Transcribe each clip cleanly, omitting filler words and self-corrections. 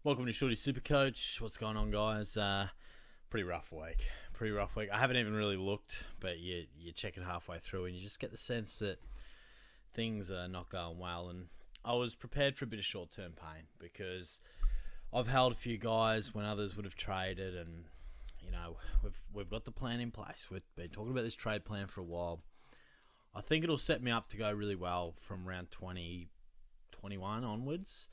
Welcome to Shorty SuperCoach. What's going on, guys? Pretty rough week. I haven't even really looked, but you check it halfway through and you just get the sense that things are not going well. And I was prepared for a bit of short-term pain because I've held a few guys when others would have traded, and we've got the plan in place. We've been talking about this trade plan for a while. I think it'll set me up to go really well from round 20, 21 onwards.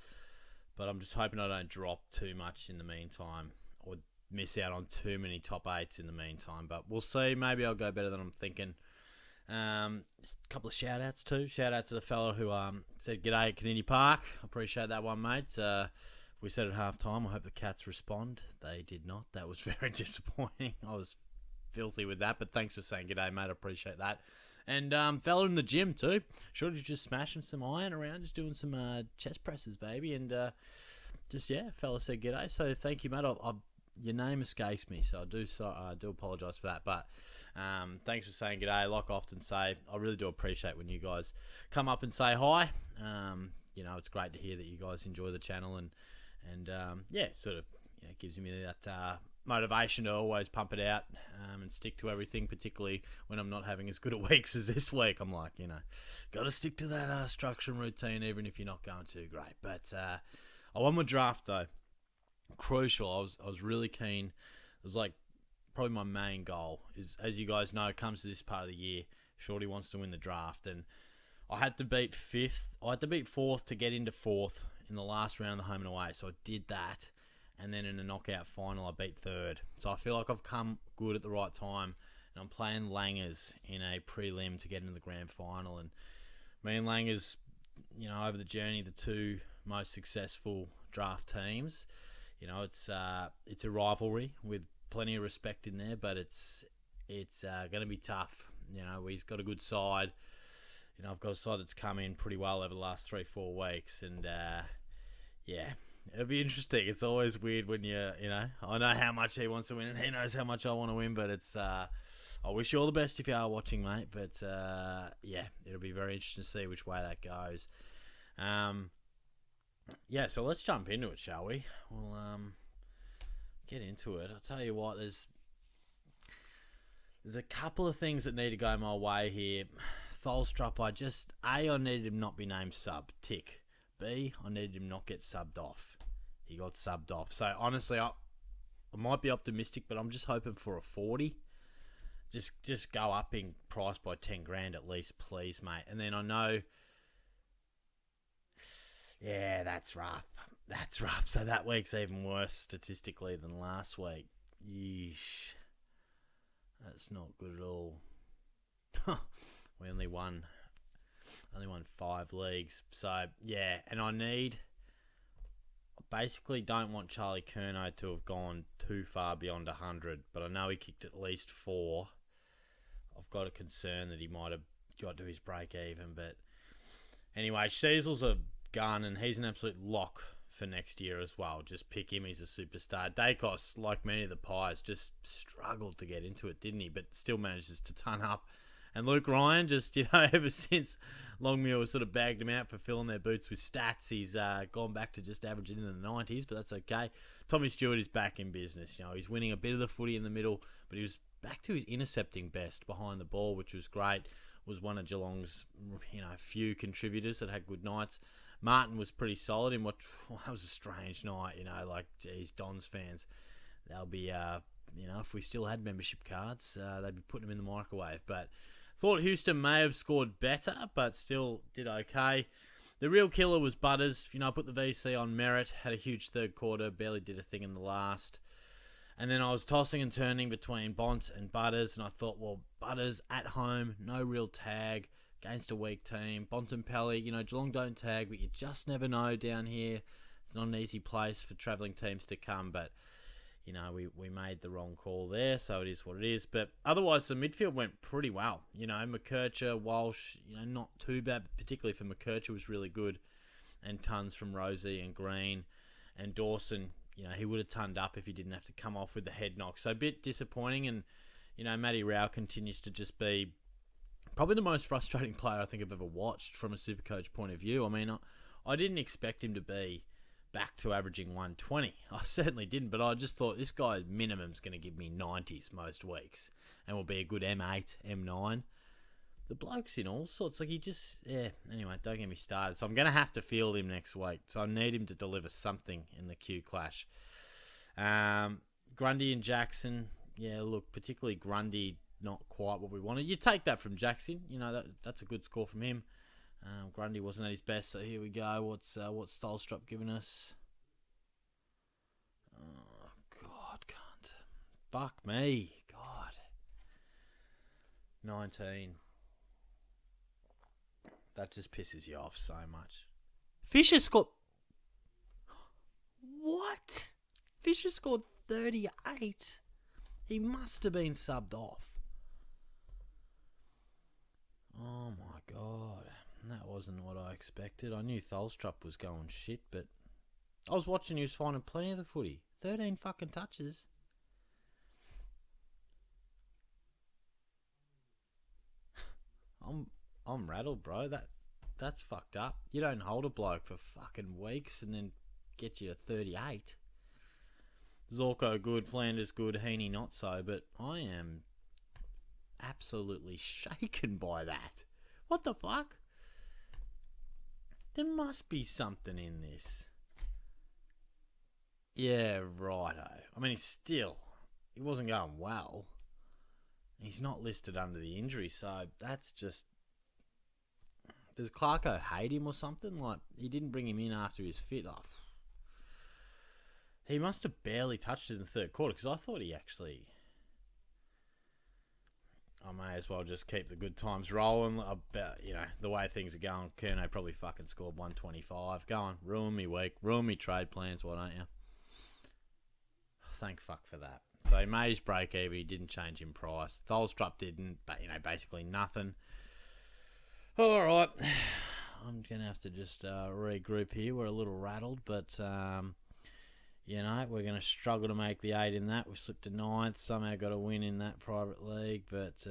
But I'm just hoping I don't drop too much in the meantime or miss out on too many top 8s in the meantime. But we'll see. Maybe I'll go better than I'm thinking. A couple of shout-outs too. Shout-out to the fella who said, "G'day at Canini Park." I appreciate that one, mate. We said at half-time, I hope the Cats respond. They did not. That was very disappointing. I was filthy with that, but thanks for saying g'day, mate. I appreciate that. And fella in the gym too. Shorty's just smashing some iron around, just doing some chest presses, baby. And fella said g'day. So thank you, mate. Your name escapes me, so I do apologise for that. But thanks for saying g'day. Like I often say, I really do appreciate when you guys come up and say hi. It's great to hear that you guys enjoy the channel and gives me that motivation to always pump it out and stick to everything, particularly when I'm not having as good a weeks as this week. I'm like, got to stick to that structure and routine even if you're not going too great. But I won my draft though. Crucial. I was really keen. It was like probably my main goal is, as you guys know, it comes to this part of the year, Shorty wants to win the draft, and I had to beat 5th. I had to beat 4th to get into 4th in the last round of the home and away. So I did that. And then in a knockout final, I beat 3rd. So I feel like I've come good at the right time. And I'm playing Langers in a prelim to get into the grand final. And me and Langers, over the journey, the two most successful draft teams. It's a rivalry with plenty of respect in there, but it's going to be tough. He's got a good side. I've got a side that's come in pretty well over the last 3-4 weeks. And, it'll be interesting. It's always weird when I know how much he wants to win and he knows how much I want to win, but it's, I wish you all the best if you are watching, mate. But, it'll be very interesting to see which way that goes. So let's jump into it, shall we? We'll, get into it. I'll tell you what, there's a couple of things that need to go my way here. Tholstrup, I needed him not be named sub, tick. B, I needed him not get subbed off. He got subbed off. So honestly, I might be optimistic, but I'm just hoping for a 40. Just go up in price by 10 grand at least, please, mate. And then I know, that's rough. So that week's even worse statistically than last week. Yeesh. That's not good at all. We only won 5 leagues. So, and I basically don't want Charlie Curnow to have gone too far beyond 100, but I know he kicked at least 4. I've got a concern that he might have got to his break even, but anyway, Sheasel's a gun, and he's an absolute lock for next year as well. Just pick him, he's a superstar. Dacos, like many of the Pies, just struggled to get into it, didn't he? But still manages to ton up. And Luke Ryan, just, ever since Longmuir sort of bagged him out for filling their boots with stats, he's gone back to just averaging in the 90s, but that's okay. Tommy Stewart is back in business. He's winning a bit of the footy in the middle, but he was back to his intercepting best behind the ball, which was great. Was one of Geelong's, few contributors that had good nights. Martin was pretty solid in that was a strange night, Dons fans. They'll be, if we still had membership cards, they'd be putting them in the microwave, but thought Houston may have scored better, but still did okay. The real killer was Butters. Put the VC on merit, had a huge third quarter, barely did a thing in the last. And then I was tossing and turning between Bont and Butters, and I thought, well, Butters at home, no real tag, against a weak team. Bontempelli, Geelong don't tag, but you just never know down here. It's not an easy place for travelling teams to come, but we made the wrong call there, so it is what it is. But otherwise, the midfield went pretty well. McKercher, Walsh, not too bad, particularly for McKercher was really good. And tons from Rosie and Green. And Dawson, he would have tonned up if he didn't have to come off with the head knock. So a bit disappointing. And, Matty Rao continues to just be probably the most frustrating player I think I've ever watched from a SuperCoach point of view. I mean, I didn't expect him to be back to averaging 120. I certainly didn't, but I just thought this guy minimum's going to give me 90s most weeks and will be a good M8, M9. The bloke's in all sorts. Like, he just... Yeah, anyway, don't get me started. So I'm going to have to field him next week. So I need him to deliver something in the Q Clash. Grundy and Jackson. Yeah, look, particularly Grundy, not quite what we wanted. You take that from Jackson. You know, that's a good score from him. Grundy wasn't at his best, so here we go. What's Stolstrup giving us? Oh, God, cunt. Fuck me. God. 19. That just pisses you off so much. Fisher scored... What? Fisher scored 38. He must have been subbed off. Oh, my God. That wasn't what I expected. I knew Tholstrup was going shit, but I was watching, he was finding plenty of the footy. 13 fucking touches. I'm rattled, bro. That's fucked up. You don't hold a bloke for fucking weeks and then get you to 38. Zorko good, Flanders good, Heaney not so, but I am absolutely shaken by that. What the fuck? There must be something in this. Yeah, righto. I mean, he wasn't going well. He's not listed under the injury, so that's just... Does Clarko hate him or something? Like, he didn't bring him in after he was fit. Oh, he must have barely touched it in the third quarter, because I thought he actually... I may as well just keep the good times rolling. About, you know, the way things are going, Kerno probably fucking scored 125. Go on, ruin me week, ruin me trade plans, why don't you? Thank fuck for that. So he made his break even, he didn't change in price. Tholstrup didn't, but, you know, basically nothing. Alright, I'm going to have to just regroup here. We're a little rattled, but... you know, we're going to struggle to make the 8 in that. We've slipped to 9th. Somehow got a win in that private league. But,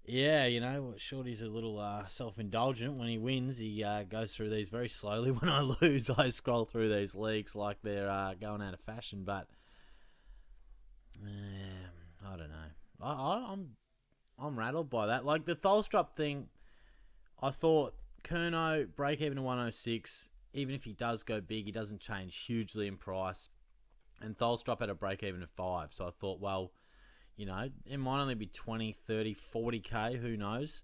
yeah, you know, Shorty's a little self-indulgent. When he wins, he goes through these very slowly. When I lose, I scroll through these leagues like they're going out of fashion. But, I don't know. I'm rattled by that. Like, the Tholstrup thing, I thought Kerno, break even to 106. Even if he does go big, he doesn't change hugely in price. And Tholstrup had a break-even of 5. So I thought, well, you know, it might only be 20, 30, 40k, who knows.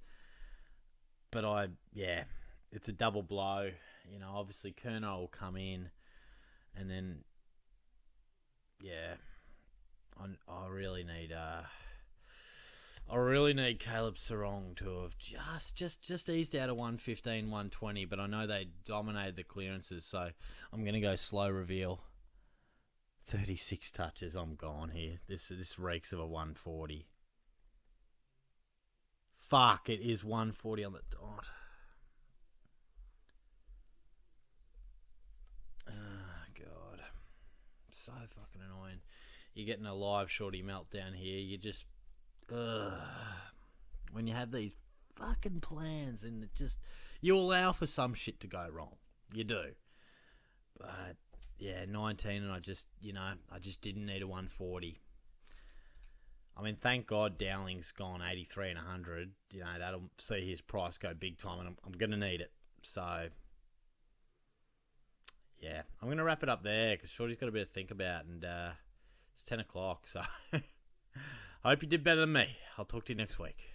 But it's a double blow. You know, obviously Kerno will come in. And then, yeah, I really need Caleb Sarong to have just eased out of 115, 120, but I know they dominated the clearances, so I'm going to go slow reveal. 36 touches, I'm gone here. This reeks of a 140. Fuck, it is 140 on the dot. Oh, God. So fucking annoying. You're getting a live shorty meltdown here. You just... when you have these fucking plans and it just... You allow for some shit to go wrong. You do. But, yeah, 19 and I just didn't need a 140. I mean, thank God Dowling's gone 83 and 100. You know, that'll see his price go big time and I'm going to need it. So, yeah, I'm going to wrap it up there because Shorty's got a bit to think about and it's 10 o'clock. So, I hope you did better than me. I'll talk to you next week.